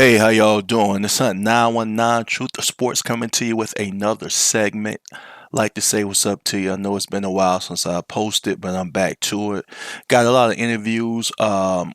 Hey, how y'all doing? It's Hunt 919 Truth or Sports coming to you with another segment. Like to say what's up to you. I know it's been a while since I posted, but I'm back to it. Got a lot of interviews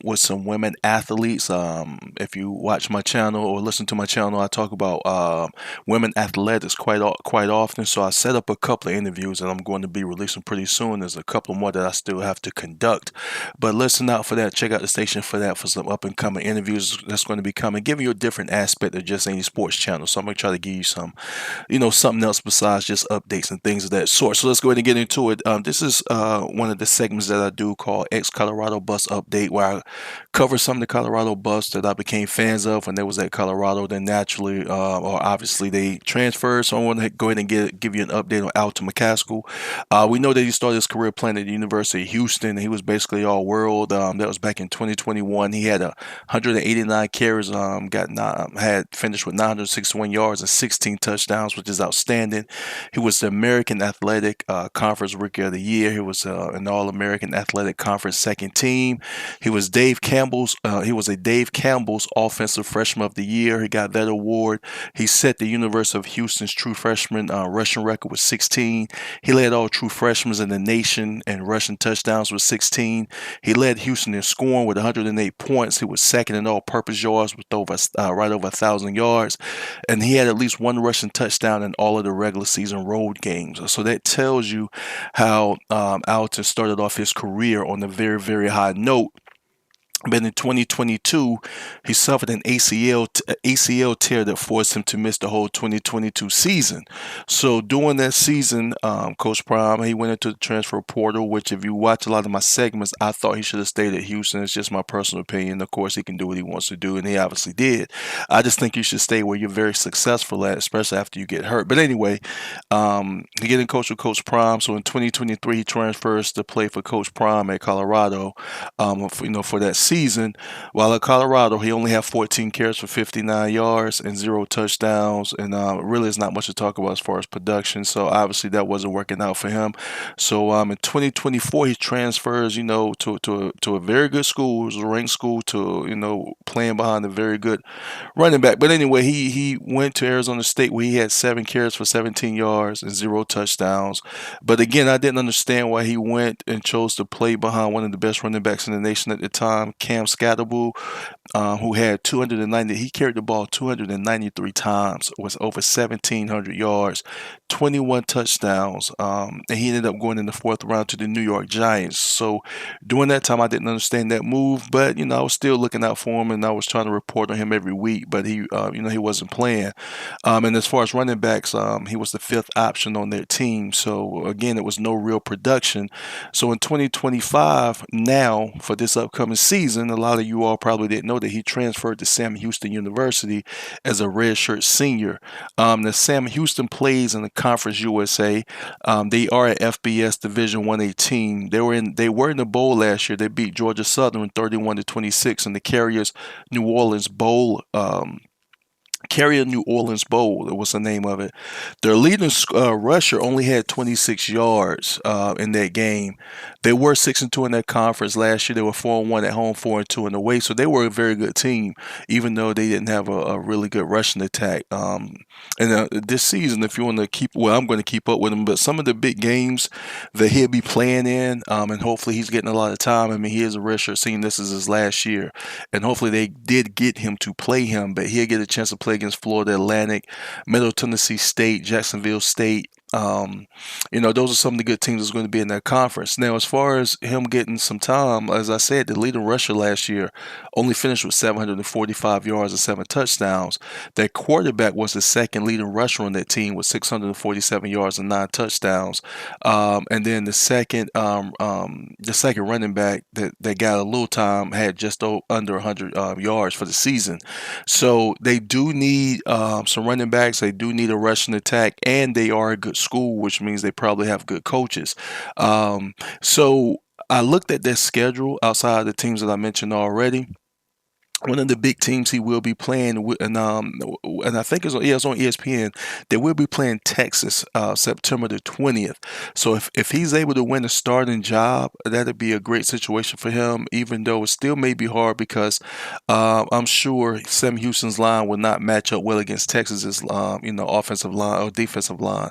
with some women athletes. If you watch my channel or listen to my channel, I talk about women athletics quite often. So I set up a couple of interviews that I'm going to be releasing pretty soon. There's a couple more that I still have to conduct. But listen out for that. Check out the station for that for some up and coming interviews that's going to be coming, giving you a different aspect of just any sports channel. So I'm going to try to give you some, something else besides just updates and things of that sort. So let's go ahead and get into it. This is one of the segments that I do called Ex Colorado Bus Update, where I cover some of the Colorado bus that I became fans of when they was at Colorado. Then naturally, or obviously, they transferred. So I want to go ahead and give you an update on Alton McCaskill. We know that he started his career playing at the University of Houston. He was basically all world. That was back in 2021. He had 189 carries. Had finished with 961 yards and 16 touchdowns, which is outstanding. He was the American Athletic Conference Rookie of the Year. He was an All-American Athletic Conference second team. He was Dave Campbell's. He was a Dave Campbell's Offensive Freshman of the Year. He got that award. He set the University of Houston's true freshman rushing record with 16. He led all true freshmen in the nation in rushing touchdowns with 16. He led Houston in scoring with 108 points. He was second in all-purpose yards with right over 1,000 yards, and he had at least one rushing touchdown in all of the regular season road games. So that tells you how Alton started off his career on a very, very high note. But in 2022, he suffered an ACL tear that forced him to miss the whole 2022 season. So during that season, Coach Prime, he went into the transfer portal, which if you watch a lot of my segments, I thought he should have stayed at Houston. It's just my personal opinion. Of course, he can do what he wants to do, and he obviously did. I just think you should stay where you're very successful at, especially after you get hurt. But anyway, he getting coached with Coach Prime. So in 2023, he transfers to play for Coach Prime at Colorado, for that season. While at Colorado, he only had 14 carries for 59 yards and zero touchdowns, and really is not much to talk about as far as production. So obviously that wasn't working out for him. So in 2024, he transfers, to a very good school, it was a ranked school, to playing behind a very good running back. But anyway, he went to Arizona State where he had 7 carries for 17 yards and zero touchdowns. But again, I didn't understand why he went and chose to play behind one of the best running backs in the nation at the time, Cam Scatterbull, who had 290. He carried the ball 293 times with over 1,700 yards, 21 touchdowns, and he ended up going in the fourth round to the New York Giants. So during that time, I didn't understand that move, but I was still looking out for him, and I was trying to report on him every week. But he wasn't playing. And as far as running backs, he was the fifth option on their team. So again, it was no real production. So in 2025, now for this upcoming season, a lot of you all probably didn't know that he transferred to Sam Houston University as a redshirt senior. The Sam Houston plays in the Conference USA. They are an FBS Division 1A team. They were in the bowl last year. They beat Georgia Southern 31-26 in the Carriers New Orleans Bowl. Carrier New Orleans Bowl, was the name of it. Their leading rusher only had 26 yards in that game. They were 6-2 in that conference last year. They were 4-1 at home, 4-2 in the away. So they were a very good team, even though they didn't have a really good rushing attack. And this season, if you want to I'm going to keep up with him. But some of the big games that he'll be playing in, and hopefully he's getting a lot of time. I mean, he is a redshirt senior. This is his last year, and hopefully they did get him to play him, but he'll get a chance to play against Florida Atlantic, Middle Tennessee State, Jacksonville State. Those are some of the good teams that's going to be in that conference. Now, as far as him getting some time, as I said, the leading rusher last year only finished with 745 yards and 7 touchdowns. That quarterback was the second leading rusher on that team with 647 yards and 9 touchdowns. And then the second running back that got a little time had just under 100 yards for the season. So they do need some running backs. They do need a rushing attack, and they are a good school, which means they probably have good coaches. So I looked at their schedule outside of the teams that I mentioned already. one of the big teams he will be playing and I think it's on ESPN. They will be playing Texas September the 20th. So if he's able to win a starting job, that'd be a great situation for him, even though it still may be hard because I'm sure Sam Houston's line will not match up well against Texas's offensive line or defensive line.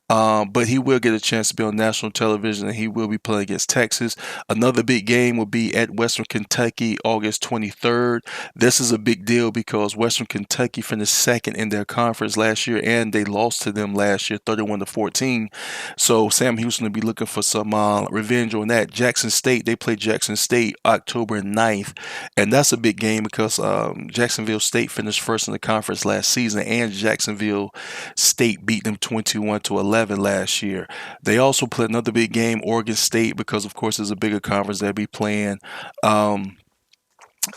But he will get a chance to be on national television, and he will be playing against Texas. Another big game will be at Western Kentucky August 23rd. This is a big deal because Western Kentucky finished second in their conference last year, and they lost to them last year, 31-14. So Sam Houston will be looking for some revenge on that. Jackson State, they play Jackson State October 9th, and that's a big game because Jacksonville State finished first in the conference last season, and Jacksonville State beat them 21-11 last year. They also play another big game, Oregon State, because of course it's a bigger conference they'll be playing. Um,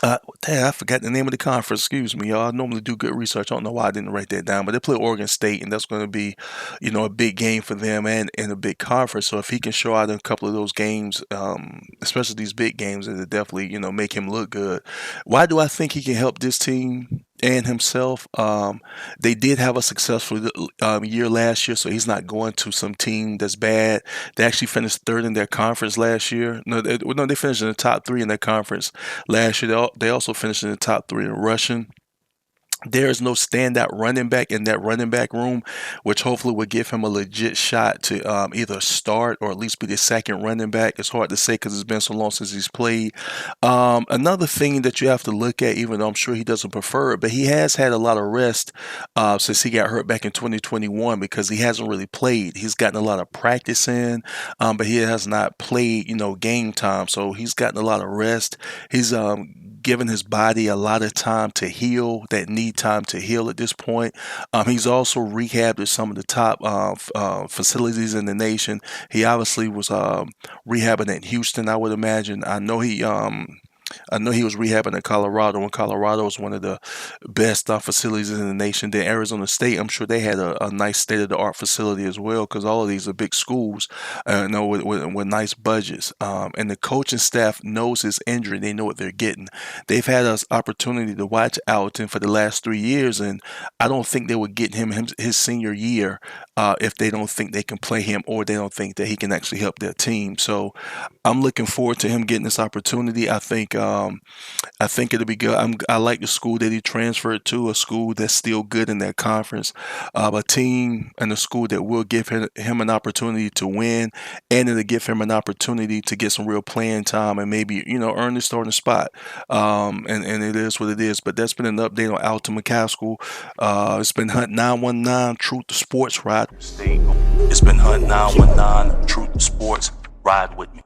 I forgot the name of the conference. Excuse me, y'all. I normally do good research. I don't know why I didn't write that down, but they play Oregon State, and that's going to be, a big game for them and a big conference. So if he can show out in a couple of those games, especially these big games, it'll definitely, make him look good. Why do I think he can help this team and himself? They did have a successful year last year, so he's not going to some team that's bad. They actually finished third in their conference last year. No, they finished in the top three in their conference last year. They also finished in the top three in rushing. There is no standout running back in that running back room, which hopefully will give him a legit shot to either start or at least be the second running back. It's hard to say because it's been so long since he's played. Another thing that you have to look at, even though I'm sure he doesn't prefer it, but he has had a lot of rest since he got hurt back in 2021 because he hasn't really played. He's gotten a lot of practice in, but he has not played, game time. So he's gotten a lot of rest. He's given his body a lot of time to heal, that need time to heal at this point. He's also rehabbed at some of the top facilities in the nation. He obviously was rehabbing at Houston, I would imagine. I know he was rehabbing in Colorado, and Colorado is one of the best facilities in the nation. Then Arizona State, I'm sure they had a nice state of the art facility as well, because all of these are big schools, with nice budgets. And the coaching staff knows his injury; they know what they're getting. They've had us opportunity to watch Alton for the last 3 years, and I don't think they would get him his senior year if they don't think they can play him or they don't think that he can actually help their team. So I'm looking forward to him getting this opportunity. I think it'll be good. I like the school that he transferred to, a school that's still good in that conference, a team and a school that will give him an opportunity to win, and it'll give him an opportunity to get some real playing time and maybe earn the starting spot. And it is what it is. But that's been an update on Alton McCaskill. It's been Hunt 919 Truth to Sports Ride. It's been Hunt 919 Truth to Sports Ride with me.